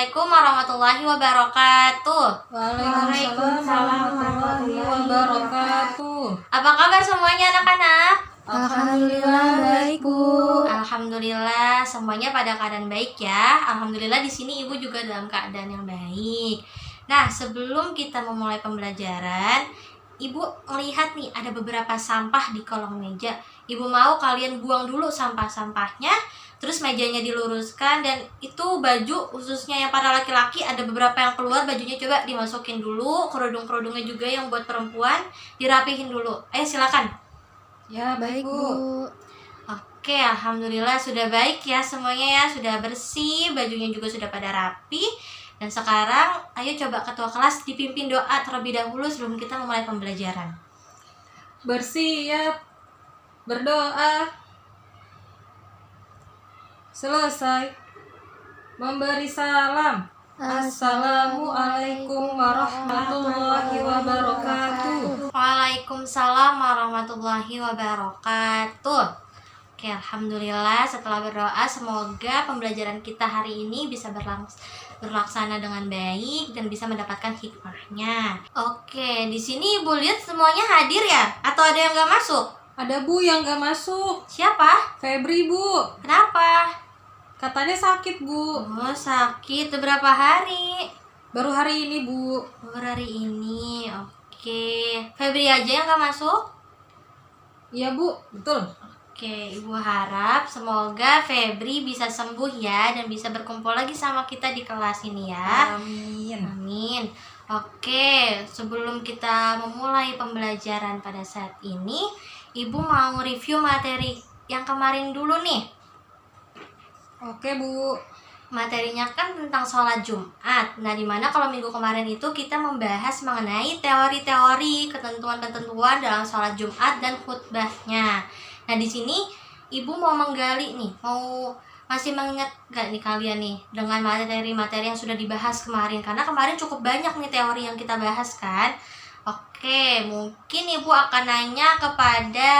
Assalamualaikum warahmatullahi wabarakatuh. Waalaikumsalam warahmatullahi wabarakatuh. Apa kabar semuanya anak-anak? Alhamdulillah baik, Bu. Alhamdulillah semuanya pada keadaan baik ya. Alhamdulillah di sini Ibu juga dalam keadaan yang baik. Nah, sebelum kita memulai pembelajaran, Ibu melihat nih ada beberapa sampah di kolong meja. Ibu mau kalian buang dulu sampah-sampahnya, terus mejanya diluruskan, dan itu baju khususnya yang para laki-laki ada beberapa yang keluar, bajunya coba dimasukin dulu, kerudung-kerudungnya juga yang buat perempuan dirapihin dulu. Ayo silakan. Ya, baik, Bu. Oke, alhamdulillah sudah baik ya semuanya ya, sudah bersih, bajunya juga sudah pada rapi. Dan sekarang ayo coba ketua kelas dipimpin doa terlebih dahulu sebelum kita memulai pembelajaran. Bersiap. Berdoa. Selesai. Memberi salam. Assalamualaikum warahmatullahi wabarakatuh. Waalaikumsalam warahmatullahi wabarakatuh. Oke, alhamdulillah setelah berdoa semoga pembelajaran kita hari ini bisa berlaksana dengan baik dan bisa mendapatkan hikmahnya. Oke, di sini Ibu lihat semuanya hadir ya? Atau ada yang nggak masuk? Ada, Bu, yang gak masuk. Siapa? Febri, Bu. Kenapa? Katanya sakit, Bu. Oh, sakit. Berapa hari? Baru hari ini, Bu. Baru hari ini. Oke. Febri aja yang nggak masuk? Iya, Bu. Betul. Oke, Ibu harap semoga Febri bisa sembuh ya dan bisa berkumpul lagi sama kita di kelas ini ya. Amin. Amin. Oke, sebelum kita memulai pembelajaran pada saat ini, Ibu mau review materi yang kemarin dulu nih. Oke, Bu. Materinya kan tentang sholat Jumat. Nah, dimana kalau minggu kemarin itu kita membahas mengenai teori-teori, ketentuan-ketentuan dalam sholat Jumat dan khutbahnya. Nah, di sini Ibu mau menggali nih, masih mengingat gak nih kalian nih dengan materi-materi yang sudah dibahas kemarin? Karena kemarin cukup banyak nih teori yang kita bahas kan. Oke, mungkin Ibu akan nanya kepada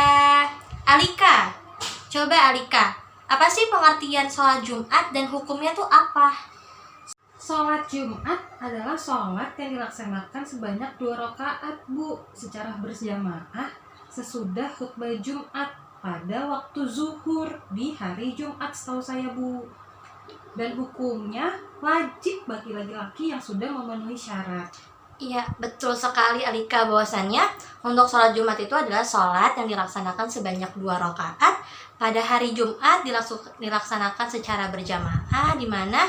Alika. Coba Alika, apa sih pengertian sholat Jumat dan hukumnya tuh apa? Sholat Jumat adalah sholat yang dilaksanakan sebanyak 2 rakaat, Bu, secara berjamaah sesudah khutbah Jumat pada waktu zuhur di hari Jumat setahu saya, Bu. Dan hukumnya wajib bagi laki-laki yang sudah memenuhi syarat. Iya, betul sekali Alika, bahwasannya untuk sholat Jumat itu adalah sholat yang dilaksanakan sebanyak 2 rakaat pada hari Jumat, dilaksanakan secara berjamaah, di mana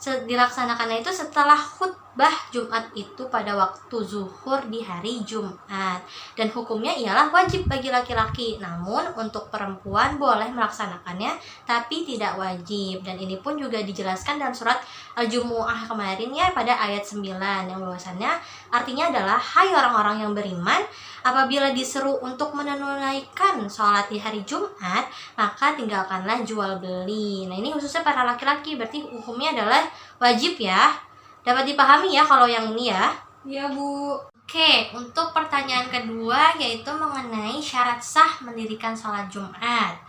dilaksanakannya itu setelah khutbah Jumat itu pada waktu zuhur di hari Jumat. Dan hukumnya ialah wajib bagi laki-laki, namun untuk perempuan boleh melaksanakannya tapi tidak wajib. Dan ini pun juga dijelaskan dalam surat Al-Jumu'ah kemarin ya, pada ayat 9, yang bahwasannya artinya adalah, hai orang-orang yang beriman, apabila diseru untuk menunaikan sholat di hari Jumat, maka tinggalkanlah jual beli. Nah, ini khususnya para laki-laki, berarti hukumnya adalah wajib ya. Dapat dipahami ya kalau yang ini ya? Iya, Bu. Oke, untuk pertanyaan kedua yaitu mengenai syarat sah mendirikan sholat Jumat.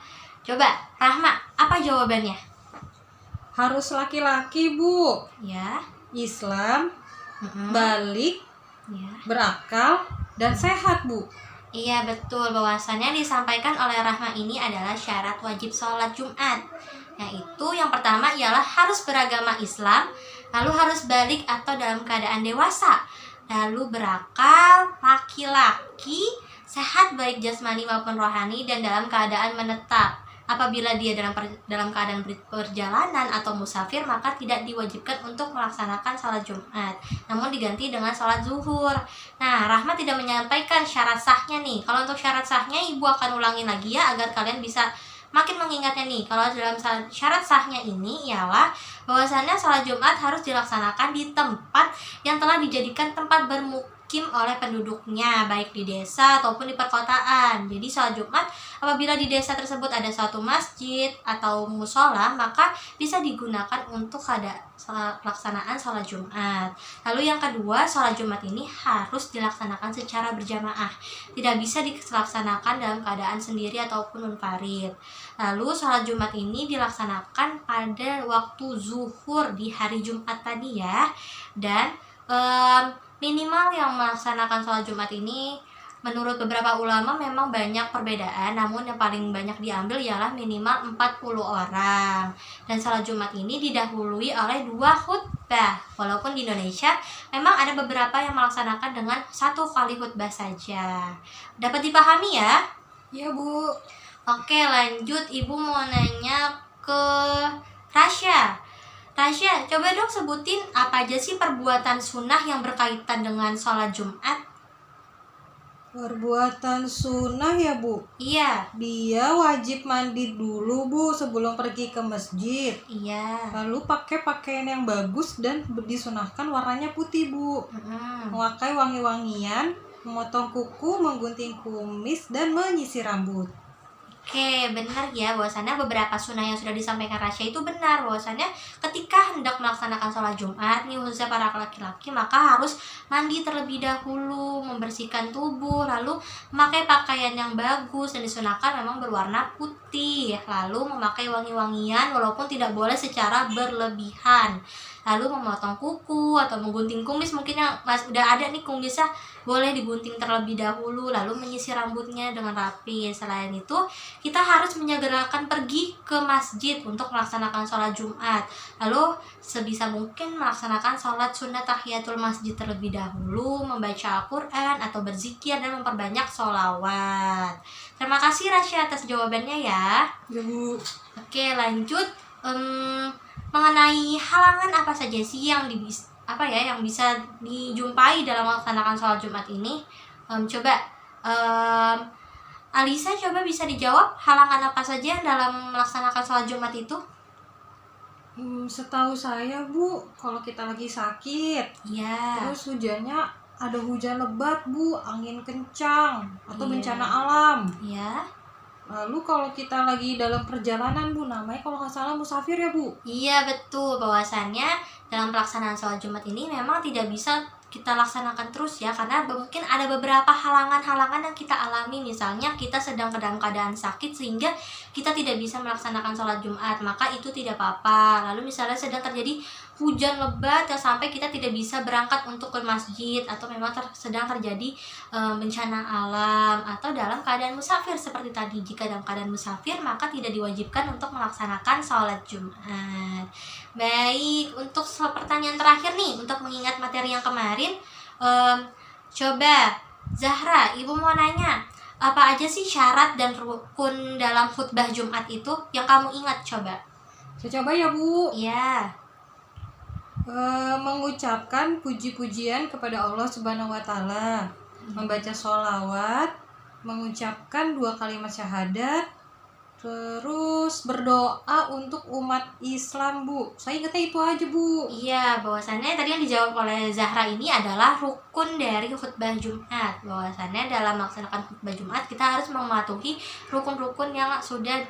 Coba, Rahma, apa jawabannya? Harus laki-laki, Bu. Ya. Islam, Mm-mm. balik, Ya. berakal, dan sehat, Bu. Iya, betul, bahwasannya disampaikan oleh Rahma ini adalah syarat wajib sholat Jumat. Yaitu yang pertama ialah harus beragama Islam, lalu harus balik atau dalam keadaan dewasa, lalu berakal, laki-laki, sehat baik jasmani maupun rohani, dan dalam keadaan menetap. Apabila dia dalam keadaan perjalanan atau musafir, maka tidak diwajibkan untuk melaksanakan sholat Jumat, namun diganti dengan sholat zuhur. Nah, Rahma tidak menyampaikan syarat sahnya nih. Kalau untuk syarat sahnya Ibu akan ulangin lagi ya, agar kalian bisa makin mengingatnya nih. Kalau dalam syarat sahnya ini ialah bahwasannya sholat Jumat harus dilaksanakan di tempat yang telah dijadikan tempat bermukim dimukim oleh penduduknya, baik di desa ataupun di perkotaan. Jadi sholat Jumat apabila di desa tersebut ada suatu masjid atau musola, maka bisa digunakan untuk pelaksanaan sholat Jumat. Lalu yang kedua, sholat Jumat ini harus dilaksanakan secara berjamaah, tidak bisa dilaksanakan dalam keadaan sendiri ataupun munfarid. Lalu sholat Jumat ini dilaksanakan pada waktu zuhur di hari Jumat tadi ya. Dan minimal yang melaksanakan sholat Jumat ini menurut beberapa ulama memang banyak perbedaan, namun yang paling banyak diambil ialah minimal 40 orang. Dan sholat Jumat ini didahului oleh 2 khutbah. Walaupun di Indonesia memang ada beberapa yang melaksanakan dengan 1 kali khutbah saja. Dapat dipahami ya? Iya Bu. Oke, lanjut. Ibu mau nanya ke Rasya. Rasya, coba dong sebutin apa aja sih perbuatan sunnah yang berkaitan dengan sholat Jumat? Perbuatan sunnah ya Bu? Iya. Dia wajib mandi dulu Bu sebelum pergi ke masjid. Iya. Lalu pakai pakaian yang bagus dan disunahkan warnanya putih Bu. Memakai wangi-wangian, memotong kuku, menggunting kumis, dan menyisir rambut. Oke, benar ya, bahwasannya beberapa sunnah yang sudah disampaikan Rasya itu benar, bahwasannya ketika hendak melaksanakan sholat Jumat nih, khususnya para laki-laki, maka harus mandi terlebih dahulu, membersihkan tubuh, lalu memakai pakaian yang bagus dan disunahkan memang berwarna putih, lalu memakai wangi-wangian walaupun tidak boleh secara berlebihan, lalu memotong kuku atau menggunting kumis, mungkin yang udah ada nih kumisnya boleh digunting terlebih dahulu, lalu menyisir rambutnya dengan rapi. Selain itu, kita harus menyegerakan pergi ke masjid untuk melaksanakan sholat Jumat. Lalu sebisa mungkin melaksanakan sholat sunnah tahiyatul masjid terlebih dahulu, membaca Al-Quran atau berzikir dan memperbanyak sholawat. Terima kasih Rasya atas jawabannya ya. Ya Bu. Oke, lanjut. Mengenai halangan apa saja sih yang yang bisa dijumpai dalam melaksanakan sholat Jumat ini? Alisa coba bisa dijawab halangan apa saja dalam melaksanakan sholat Jumat itu? Setahu saya Bu, kalau kita lagi sakit, Iya. terus hujannya ada hujan lebat Bu, angin kencang atau Iya. bencana alam. Iya. Lalu kalau kita lagi dalam perjalanan Bu, namanya kalau nggak salah musafir ya Bu. Iya betul, bahwasannya dalam pelaksanaan sholat Jumat ini memang tidak bisa kita laksanakan terus ya, karena mungkin ada beberapa halangan-halangan yang kita alami. Misalnya kita sedang dalam keadaan sakit sehingga kita tidak bisa melaksanakan sholat Jumat, maka itu tidak apa-apa. Lalu misalnya sedang terjadi hujan lebat yang sampai kita tidak bisa berangkat untuk ke masjid, atau memang sedang terjadi bencana alam, atau dalam keadaan musafir seperti tadi. Jika dalam keadaan musafir maka tidak diwajibkan untuk melaksanakan sholat Jumat. Baik, untuk pertanyaan terakhir nih, untuk mengingat materi yang kemarin, coba Zahra, ibu mau nanya, apa aja sih syarat dan rukun dalam khutbah Jumat itu yang kamu ingat? Coba. Saya coba ya Bu. Iya. Mengucapkan puji-pujian kepada Allah Subhanahu wa Ta'ala, membaca sholawat, mengucapkan 2 kalimat syahadat, terus berdoa untuk umat Islam Bu. Saya ingatnya itu aja Bu. Iya, bahwasannya tadi yang dijawab oleh Zahra ini adalah rukun dari khutbah Jumat. Bahwasannya dalam melaksanakan khutbah Jumat kita harus mematuhi rukun-rukun yang sudah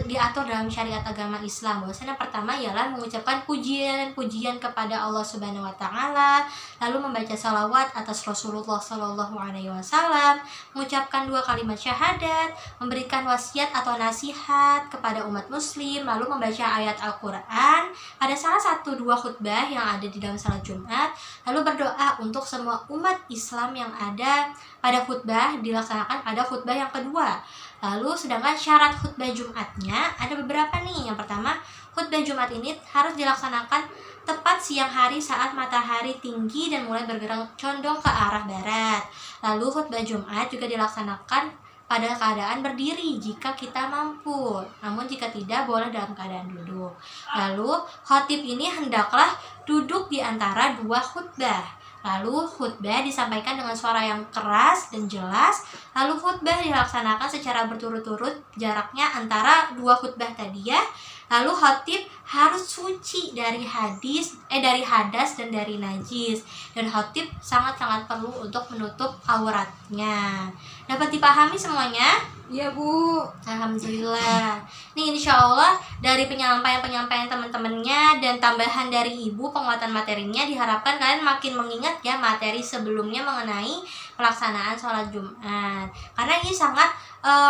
diatur dalam syariat agama Islam. Bahwasanya pertama ialah mengucapkan pujian kepada Allah Subhanahu wa Ta'ala, lalu membaca salawat atas Rasulullah Shallallahu Alaihi Wasallam, mengucapkan 2 kalimat syahadat, memberikan wasiat atau nasihat kepada umat muslim, lalu membaca ayat Al-Quran pada salah 1-2 khutbah yang ada di dalam salat Jumat, lalu berdoa untuk semua umat Islam yang ada pada khutbah dilaksanakan pada khutbah yang kedua. Lalu sedangkan syarat khutbah Jumatnya ada beberapa nih. Yang pertama, khutbah Jumat ini harus dilaksanakan tepat siang hari saat matahari tinggi dan mulai bergerak condong ke arah barat. Lalu khutbah Jumat juga dilaksanakan pada keadaan berdiri jika kita mampu, namun jika tidak boleh dalam keadaan duduk. Lalu khatib ini hendaklah duduk di antara 2 khutbah. Lalu khutbah disampaikan dengan suara yang keras dan jelas. Lalu khutbah dilaksanakan secara berturut-turut jaraknya antara 2 khutbah tadi ya. Lalu khatib harus suci dari hadas dan dari najis, dan khotib sangat-sangat perlu untuk menutup auratnya. Dapat dipahami semuanya? Iya Bu. Alhamdulillah. Nih insya Allah dari penyampaian teman-temannya dan tambahan dari ibu penguatan materinya, diharapkan kalian makin mengingat ya materi sebelumnya mengenai pelaksanaan sholat Jumat. Karena ini sangat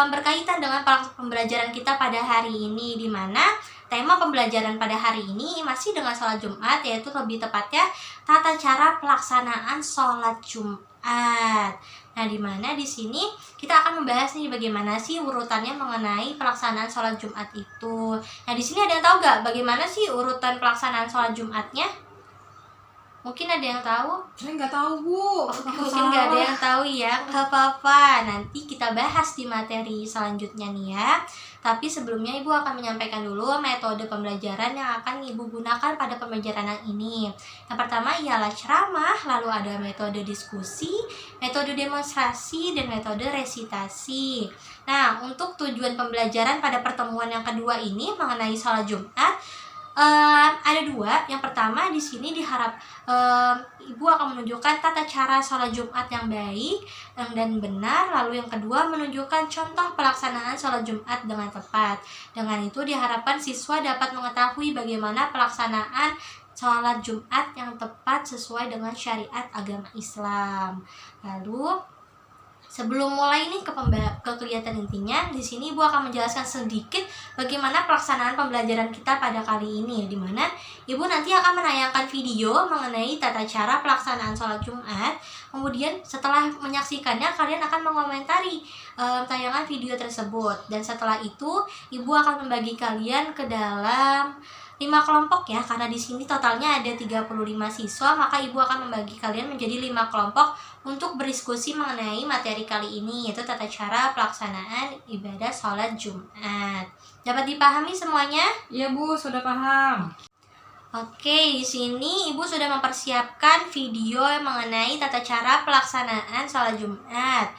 berkaitan dengan pembelajaran kita pada hari ini, di mana tema pembelajaran pada hari ini masih dengan sholat Jumat, yaitu lebih tepatnya tata cara pelaksanaan sholat Jumat. Nah, di mana di sini kita akan membahas nih bagaimana sih urutannya mengenai pelaksanaan sholat Jumat itu. Nah, di sini ada yang tahu gak bagaimana sih urutan pelaksanaan sholat Jumatnya? Mungkin ada yang tahu? Saya nggak tahu Bu. Mungkin nggak ada yang tahu ya, nggak apa-apa. Nanti kita bahas di materi selanjutnya nih ya. Tapi sebelumnya Ibu akan menyampaikan dulu metode pembelajaran yang akan Ibu gunakan pada pembelajaran ini. Yang pertama ialah ceramah, lalu ada metode diskusi, metode demonstrasi, dan metode resitasi. Nah, untuk tujuan pembelajaran pada pertemuan yang kedua ini mengenai sholat Jumat, ada dua. Yang pertama di sini Ibu akan menunjukkan tata cara sholat Jumat yang baik dan benar. Lalu yang kedua menunjukkan contoh pelaksanaan sholat Jumat dengan tepat. Dengan itu diharapkan siswa dapat mengetahui bagaimana pelaksanaan sholat Jumat yang tepat sesuai dengan syariat agama Islam. Lalu sebelum mulai nih ke kegiatan intinya, di sini Ibu akan menjelaskan sedikit bagaimana pelaksanaan pembelajaran kita pada kali ini, di mana Ibu nanti akan menayangkan video mengenai tata cara pelaksanaan sholat Jumat. Kemudian setelah menyaksikannya, kalian akan mengomentari tayangan video tersebut. Dan setelah itu, Ibu akan membagi kalian ke dalam 5 kelompok ya, karena di sini totalnya ada 35 siswa, maka Ibu akan membagi kalian menjadi 5 kelompok untuk berdiskusi mengenai materi kali ini, yaitu tata cara pelaksanaan ibadah sholat Jumat. Dapat dipahami semuanya? Iya Bu, sudah paham. Oke, di sini Ibu sudah mempersiapkan video yang mengenai tata cara pelaksanaan sholat Jumat.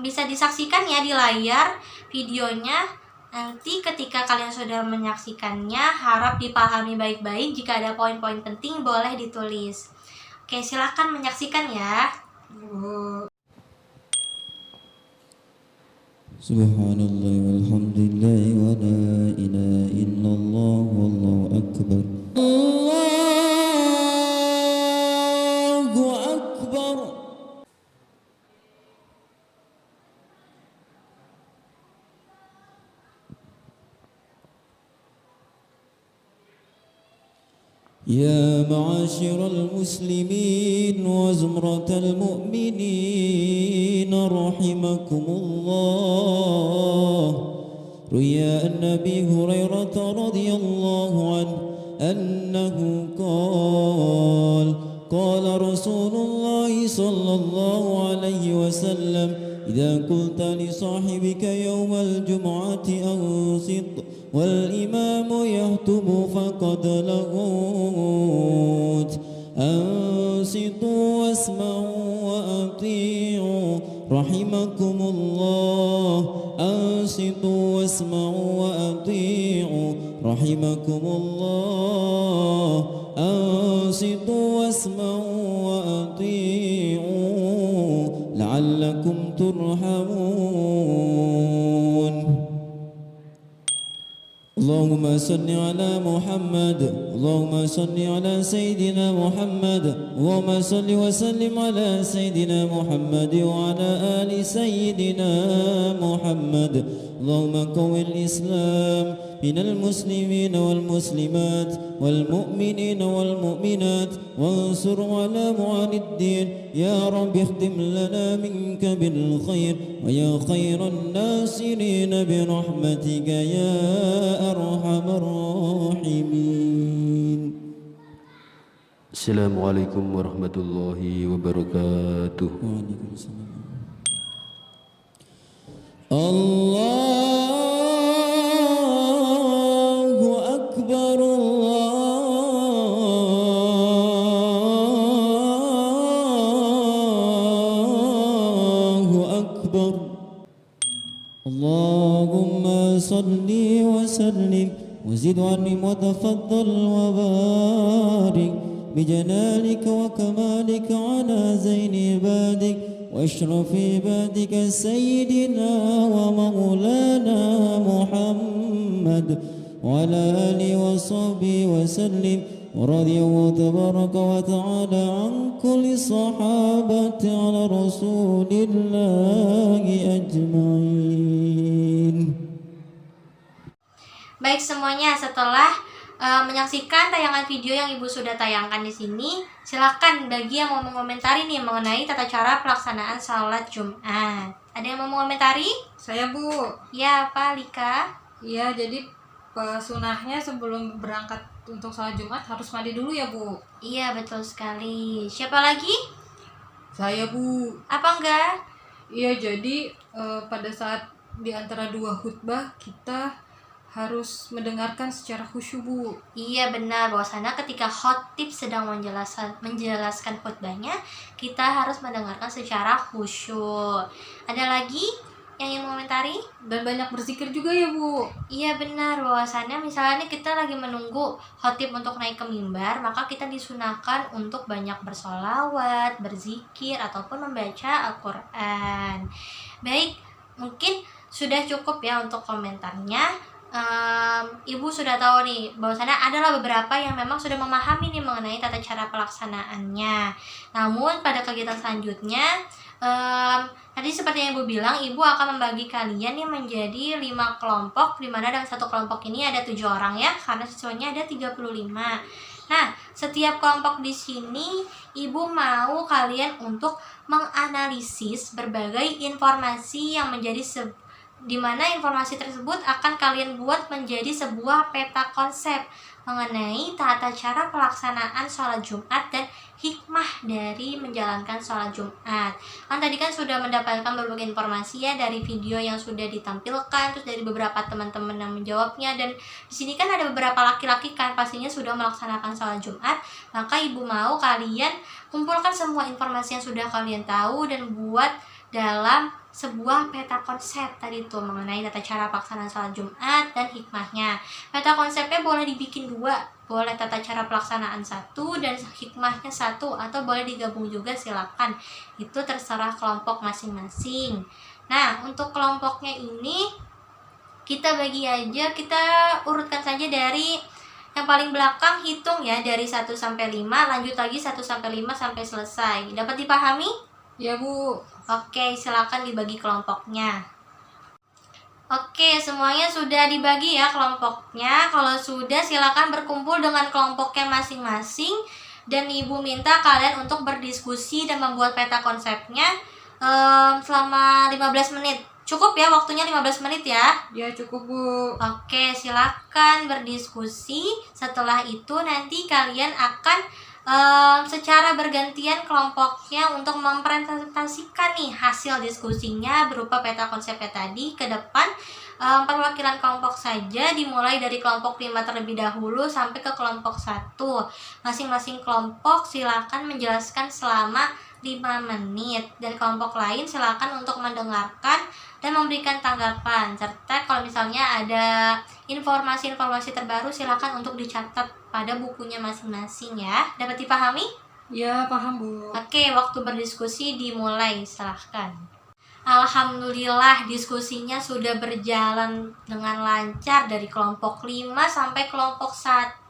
Bisa disaksikan ya di layar videonya. Nanti ketika kalian sudah menyaksikannya, harap dipahami baik-baik. Jika ada poin-poin penting, boleh ditulis. Oke, silakan menyaksikan ya. Subhanallah walhamdulillah wa la ilaha illallah wallahu akbar. Allahu akbar. يا معاشر المسلمين وزمرة المؤمنين رحمكم الله. روي عن أبي هريرة رضي الله عنه أنه قال قال رسول الله صلى الله عليه وسلم إذا قلت لصاحبك يوم الجمعة أنصت والإمام يخطب فقد لغوت أنصتوا واسمعوا وأطيعوا رحمكم الله. أنصتوا واسمعوا وأطيعوا رحمكم الله. أنصتوا واسمعوا وأطيعوا لعلكم ترحمون. اللهم صل على محمد. اللهم صل على سيدنا محمد. اللهم صل وسلم على سيدنا محمد وعلى آل سيدنا محمد. اللهم قو الإسلام من المسلمين والمسلمات والمؤمنين والمؤمنات وانصر على معاني الدين. يا رب اختم لنا منك بالخير ويا خير الناصرين برحمتك يا أرحم الراحمين. Assalamualaikum warahmatullahi wabarakatuh. Allahu Akbar. Allahu Akbar. Allahumma salli wa sallim وزد عني وتفضل وبارك بجلالك وكمالك على زين عبادك واشرف عبادك سيدنا ومولانا محمد وعلى آله وصحبه وسلم ورضي الله تبارك وتعالى عن كل الصحابة على رسول الله أجمعين. Baik semuanya, setelah menyaksikan tayangan video yang Ibu sudah tayangkan di sini, silakan bagi yang mau mengomentari nih mengenai tata cara pelaksanaan sholat Jumat. Ada yang mau mengomentari? Saya Bu. Ya, Pak Lika. Iya, jadi sunahnya sebelum berangkat untuk sholat Jumat harus mandi dulu ya Bu. Iya, betul sekali. Siapa lagi? Saya Bu. Apa enggak? Iya, jadi pada saat di antara dua khutbah kita harus mendengarkan secara khusyuk Bu. Iya benar, bahwasanya ketika khotib sedang menjelaskan khutbahnya, kita harus mendengarkan secara khusyuk. Ada lagi yang ingin mengomentari? Dan banyak berzikir juga ya Bu. Iya benar, bahwasannya misalnya kita lagi menunggu khotib untuk naik ke mimbar, maka kita disunahkan untuk banyak bersolawat, berzikir, ataupun membaca Al-Quran. Baik, mungkin sudah cukup ya untuk komentarnya. Ibu sudah tahu nih bahwasannya adalah beberapa yang memang sudah memahami nih mengenai tata cara pelaksanaannya. Namun pada kegiatan selanjutnya tadi seperti yang Ibu bilang, Ibu akan membagi kalian nih menjadi 5 kelompok, di mana dalam satu kelompok ini ada 7 orang ya, karena siswanya ada 35. Nah, setiap kelompok di sini Ibu mau kalian untuk menganalisis berbagai informasi yang menjadi di mana informasi tersebut akan kalian buat menjadi sebuah peta konsep mengenai tata cara pelaksanaan sholat Jumat dan hikmah dari menjalankan sholat Jumat. Kan tadi kan sudah mendapatkan berbagai informasi ya dari video yang sudah ditampilkan, terus dari beberapa teman-teman yang menjawabnya, dan di sini kan ada beberapa laki-laki kan pastinya sudah melaksanakan sholat Jumat. Maka Ibu mau kalian kumpulkan semua informasi yang sudah kalian tahu dan buat dalam sebuah peta konsep tadi tuh mengenai tata cara pelaksanaan sholat Jumat dan hikmahnya. Peta konsepnya boleh dibikin 2, boleh tata cara pelaksanaan 1 dan hikmahnya 1, atau boleh digabung juga, silakan. Itu terserah kelompok masing-masing. Nah, untuk kelompoknya ini kita bagi aja, kita urutkan saja dari yang paling belakang, hitung ya dari 1 sampai 5, lanjut lagi 1 sampai 5 sampai selesai. Dapat dipahami? Ya Bu. Oke, silakan dibagi kelompoknya. Oke, semuanya sudah dibagi ya kelompoknya. Kalau sudah, silakan berkumpul dengan kelompoknya masing-masing. Dan Ibu minta kalian untuk berdiskusi dan membuat peta konsepnya selama 15 menit. Cukup ya waktunya 15 menit ya? Ya cukup Bu. Oke, silakan berdiskusi. Setelah itu nanti kalian akan secara bergantian kelompoknya untuk mempresentasikan nih hasil diskusinya berupa peta konsepnya tadi ke depan. Perwakilan kelompok saja, dimulai dari kelompok 5 terlebih dahulu sampai ke kelompok 1. Masing-masing kelompok silakan menjelaskan selama 5 menit, dan kelompok lain silakan untuk mendengarkan dan memberikan tanggapan, serta kalau misalnya ada informasi-informasi terbaru silakan untuk dicatat pada bukunya masing-masing ya. Dapat dipahami? Ya paham Bu. Oke, waktu berdiskusi dimulai, silahkan. Alhamdulillah diskusinya sudah berjalan dengan lancar dari kelompok 5 sampai kelompok 1.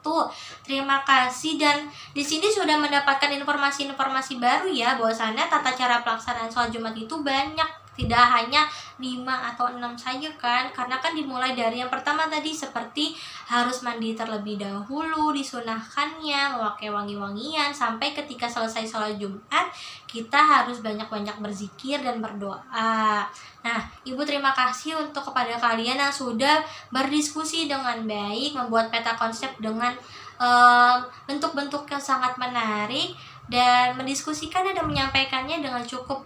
Terima kasih, dan di sini sudah mendapatkan informasi-informasi baru ya, bahwasannya tata cara pelaksanaan sholat Jumat itu banyak. Tidak hanya 5 atau 6 saja kan, karena kan dimulai dari yang pertama tadi seperti harus mandi terlebih dahulu, disunahkannya memakai wangi-wangian, sampai ketika selesai sholat Jumat kita harus banyak-banyak berzikir dan berdoa. Nah, Ibu terima kasih untuk kepada kalian yang sudah berdiskusi dengan baik, membuat peta konsep dengan bentuk-bentuk yang sangat menarik, dan mendiskusikannya dan menyampaikannya dengan cukup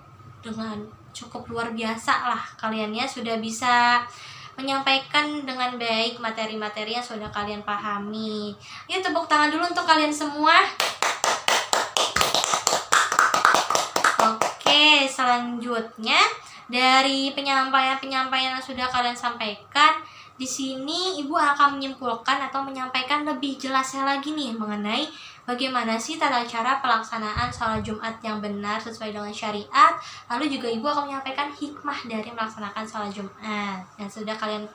luar biasa lah. Kaliannya sudah bisa menyampaikan dengan baik materi-materi yang sudah kalian pahami. Yuk tepuk tangan dulu untuk kalian semua. Oke, selanjutnya dari penyampaian yang sudah kalian sampaikan, di sini Ibu akan menyimpulkan atau menyampaikan lebih jelasnya lagi nih mengenai bagaimana sih tata cara pelaksanaan sholat Jumat yang benar sesuai dengan syariat. Lalu juga Ibu akan menyampaikan hikmah dari melaksanakan sholat Jumat. Dan sudah kalian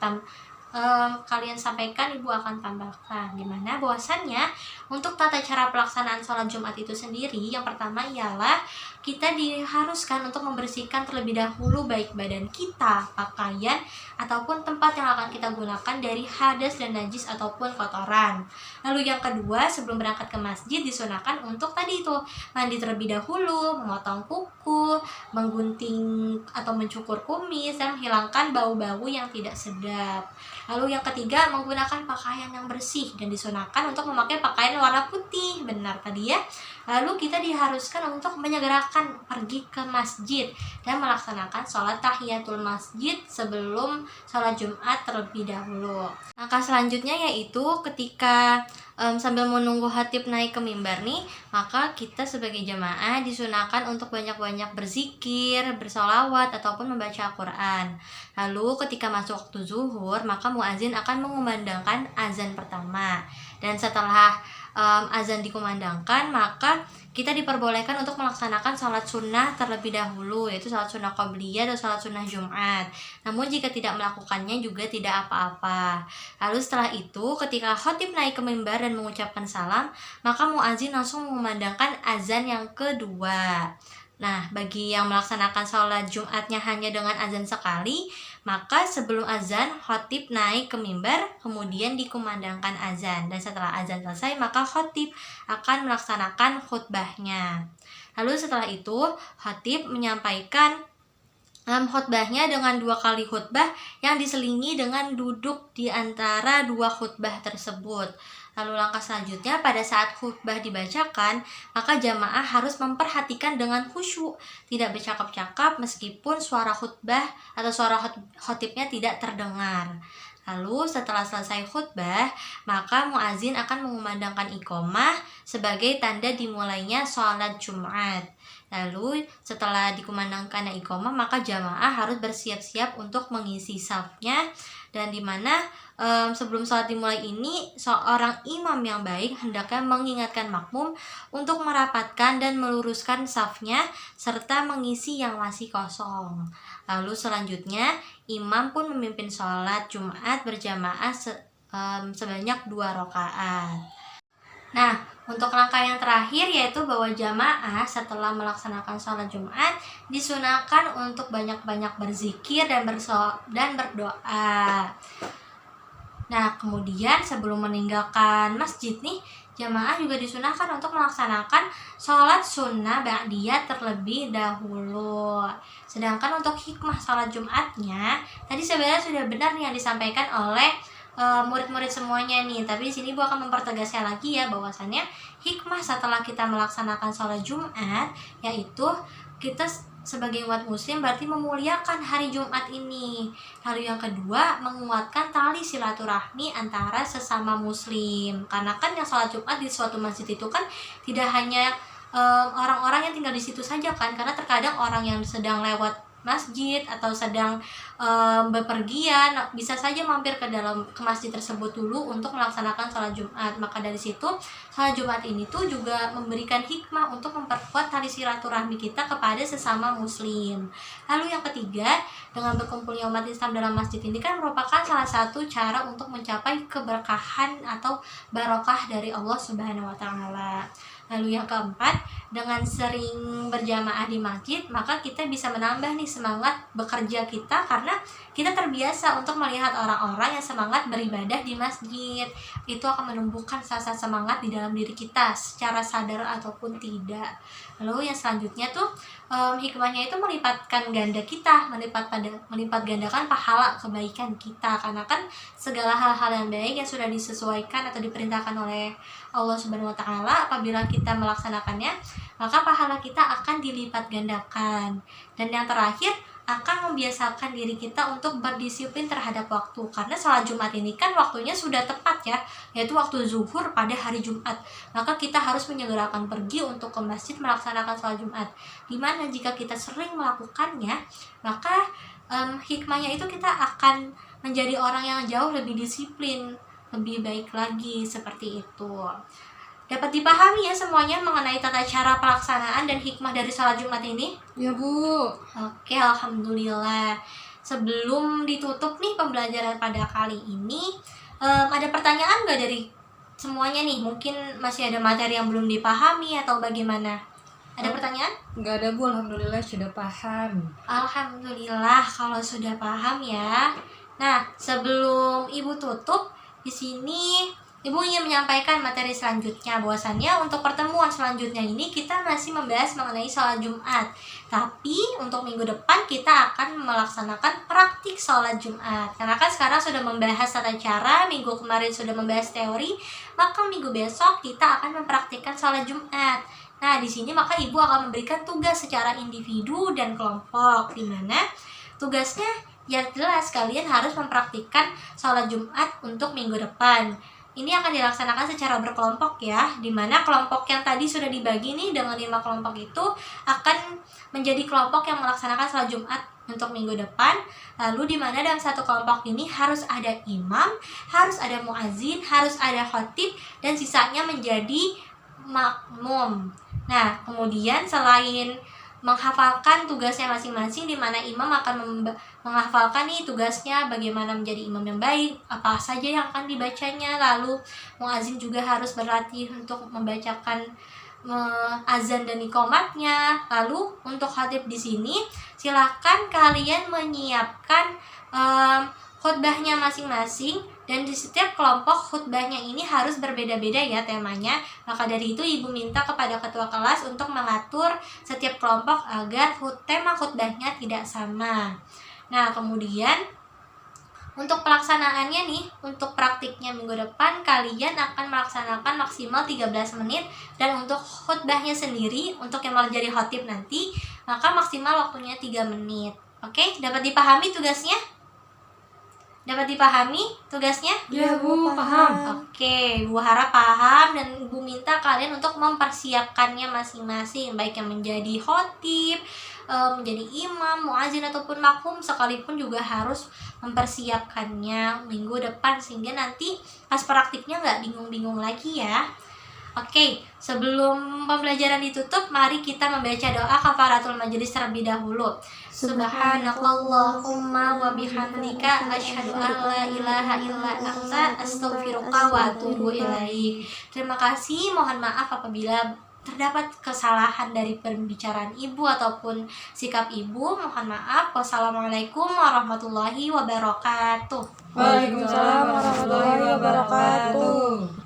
sampaikan, Ibu akan tambahkan dimana bahwasannya untuk tata cara pelaksanaan sholat Jumat itu sendiri, yang pertama ialah kita diharuskan untuk membersihkan terlebih dahulu baik badan kita, pakaian, ataupun tempat yang akan kita gunakan dari hadas dan najis ataupun kotoran. Lalu yang kedua, sebelum berangkat ke masjid disunahkan untuk tadi itu mandi terlebih dahulu, memotong kuku, menggunting atau mencukur kumis, dan menghilangkan bau-bau yang tidak sedap. Lalu yang ketiga, menggunakan pakaian yang bersih dan disunahkan untuk memakai pakaian warna putih, benar tadi ya. Lalu kita diharuskan untuk menyegerakan pergi ke masjid dan melaksanakan sholat tahiyatul masjid sebelum sholat Jumat terlebih dahulu. Langkah selanjutnya yaitu ketika sambil menunggu khatib naik ke mimbar nih, maka kita sebagai jamaah disunahkan untuk banyak-banyak berzikir, bersolawat, ataupun membaca Al-Quran. Lalu ketika masuk waktu zuhur, maka muazin akan mengumandangkan azan pertama. Dan setelah azan dikumandangkan, maka kita diperbolehkan untuk melaksanakan sholat sunnah terlebih dahulu, yaitu sholat sunnah qobliyah atau sholat sunnah Jumat. Namun jika tidak melakukannya juga tidak apa-apa. Lalu setelah itu ketika khatib naik ke mimbar dan mengucapkan salam, maka muazin langsung mengumandangkan azan yang kedua. Nah, bagi yang melaksanakan sholat Jumatnya hanya dengan azan sekali, maka sebelum azan, khatib naik ke mimbar, kemudian dikumandangkan azan. Dan setelah azan selesai, maka khatib akan melaksanakan khutbahnya. Lalu setelah itu, khatib menyampaikan khutbahnya dengan 2 kali khutbah yang diselingi dengan duduk di antara 2 khutbah tersebut. Lalu langkah selanjutnya, pada saat khutbah dibacakan, maka jamaah harus memperhatikan dengan khusyuk, tidak bercakap-cakap meskipun suara khutbah atau suara khatibnya tidak terdengar. Lalu setelah selesai khutbah, maka muazin akan mengumandangkan iqomah sebagai tanda dimulainya sholat Jumat. Lalu setelah dikumandangkan iqomah, maka jamaah harus bersiap-siap untuk mengisi safnya. Dan dimana sebelum sholat dimulai ini, seorang imam yang baik hendaknya mengingatkan makmum untuk merapatkan dan meluruskan safnya serta mengisi yang masih kosong. Lalu selanjutnya, imam pun memimpin sholat Jumat berjamaah sebanyak 2 rakaat. Nah, untuk langkah yang terakhir yaitu bahwa jamaah setelah melaksanakan sholat Jumat disunahkan untuk banyak-banyak berzikir dan berdoa. Nah, kemudian sebelum meninggalkan masjid nih, jamaah juga disunahkan untuk melaksanakan sholat sunnah ba'diyah terlebih dahulu. Sedangkan untuk hikmah sholat Jumatnya, tadi sebenarnya sudah benar nih yang disampaikan oleh murid-murid semuanya nih, tapi di sini Bu akan mempertegasnya lagi ya, bahwasannya hikmah setelah kita melaksanakan sholat Jumat yaitu kita sebagai umat muslim berarti memuliakan hari Jumat ini. Lalu yang kedua, menguatkan tali silaturahmi antara sesama muslim, karena kan yang sholat Jumat di suatu masjid itu kan tidak hanya orang-orang yang tinggal di situ saja kan, karena terkadang orang yang sedang lewat masjid atau sedang bepergian bisa saja mampir ke masjid tersebut dulu untuk melaksanakan sholat Jumat. Maka dari situ sholat Jumat ini tuh juga memberikan hikmah untuk memperkuat tali silaturahmi kita kepada sesama muslim. Lalu yang ketiga, dengan berkumpulnya umat Islam dalam masjid ini kan merupakan salah satu cara untuk mencapai keberkahan atau barokah dari Allah Subhanahu wa taala. Lalu yang keempat, dengan sering berjamaah di masjid, maka kita bisa menambah nih semangat bekerja kita, karena kita terbiasa untuk melihat orang-orang yang semangat beribadah di masjid. Itu akan menumbuhkan rasa semangat di dalam diri kita secara sadar ataupun tidak. Lalu yang selanjutnya tuh hikmahnya itu melipatkan ganda kita, melipat gandakan pahala kebaikan kita, karena kan segala hal-hal yang baik yang sudah disesuaikan atau diperintahkan oleh Allah Subhanahu wa taala, apabila kita melaksanakannya, maka pahala kita akan dilipat gandakan. Dan yang terakhir akan membiasakan diri kita untuk berdisiplin terhadap waktu. Karena sholat Jumat ini kan waktunya sudah tepat ya, yaitu waktu zuhur pada hari Jumat. Maka kita harus menyegerakan pergi untuk ke masjid melaksanakan sholat Jumat. Dimana jika kita sering melakukannya, maka hikmahnya itu kita akan menjadi orang yang jauh lebih disiplin, lebih baik lagi, seperti itu. Dapat dipahami ya semuanya mengenai tata cara pelaksanaan dan hikmah dari sholat Jumat ini? Ya Bu. Oke, alhamdulillah. Sebelum ditutup nih pembelajaran pada kali ini, ada pertanyaan nggak dari semuanya nih? Mungkin masih ada materi yang belum dipahami atau bagaimana? Ada pertanyaan? Nggak ada Bu, alhamdulillah sudah paham. Alhamdulillah kalau sudah paham ya. Nah, sebelum Ibu tutup, di sini Ibu ingin menyampaikan materi selanjutnya, bahwasannya untuk pertemuan selanjutnya ini kita masih membahas mengenai sholat Jumat. Tapi untuk minggu depan kita akan melaksanakan praktik sholat Jumat. Karena kan sekarang sudah membahas tata cara, minggu kemarin sudah membahas teori, maka minggu besok kita akan mempraktikkan sholat Jumat. Nah, di sini maka Ibu akan memberikan tugas secara individu dan kelompok, di mana tugasnya ya jelas kalian harus mempraktikkan sholat Jumat untuk minggu depan. Ini akan dilaksanakan secara berkelompok ya, dimana kelompok yang tadi sudah dibagi nih dengan 5 kelompok itu akan menjadi kelompok yang melaksanakan sholat Jumat untuk minggu depan. Lalu dimana dalam satu kelompok ini harus ada imam, harus ada muazin, harus ada khatib, dan sisanya menjadi makmum. Nah, kemudian selain menghafalkan tugasnya masing-masing, di mana imam akan menghafalkan nih tugasnya bagaimana menjadi imam yang baik, apa saja yang akan dibacanya. Lalu muazin juga harus berlatih untuk membacakan azan dan iqamatnya. Lalu untuk khatib di sini silakan kalian menyiapkan khutbahnya masing-masing, dan di setiap kelompok khutbahnya ini harus berbeda-beda ya temanya. Maka dari itu Ibu minta kepada ketua kelas untuk mengatur setiap kelompok agar tema khutbahnya tidak sama. Nah, kemudian untuk pelaksanaannya nih, untuk praktiknya minggu depan kalian akan melaksanakan maksimal 13 menit, dan untuk khutbahnya sendiri untuk yang menjadi khatib nanti maka maksimal waktunya 3 menit. Oke, dapat dipahami tugasnya? Dapat dipahami tugasnya? Ya Bu, paham. Oke, Bu harap paham, dan Ibu minta kalian untuk mempersiapkannya masing-masing, baik yang menjadi khatib, menjadi imam, muazin ataupun makmum sekalipun juga harus mempersiapkannya minggu depan, sehingga nanti pas praktiknya nggak bingung-bingung lagi ya. Oke, sebelum pembelajaran ditutup, mari kita membaca doa kafaratul majelis terlebih dahulu. Subhanakallahumma wa bihamdika asyhadu an la ilaha illa anta astaghfiruka wa atubu ilaik. Terima kasih, mohon maaf apabila terdapat kesalahan dari pembicaraan Ibu ataupun sikap Ibu. Mohon maaf. Wassalamualaikum warahmatullahi wabarakatuh. Waalaikumsalam warahmatullahi wabarakatuh.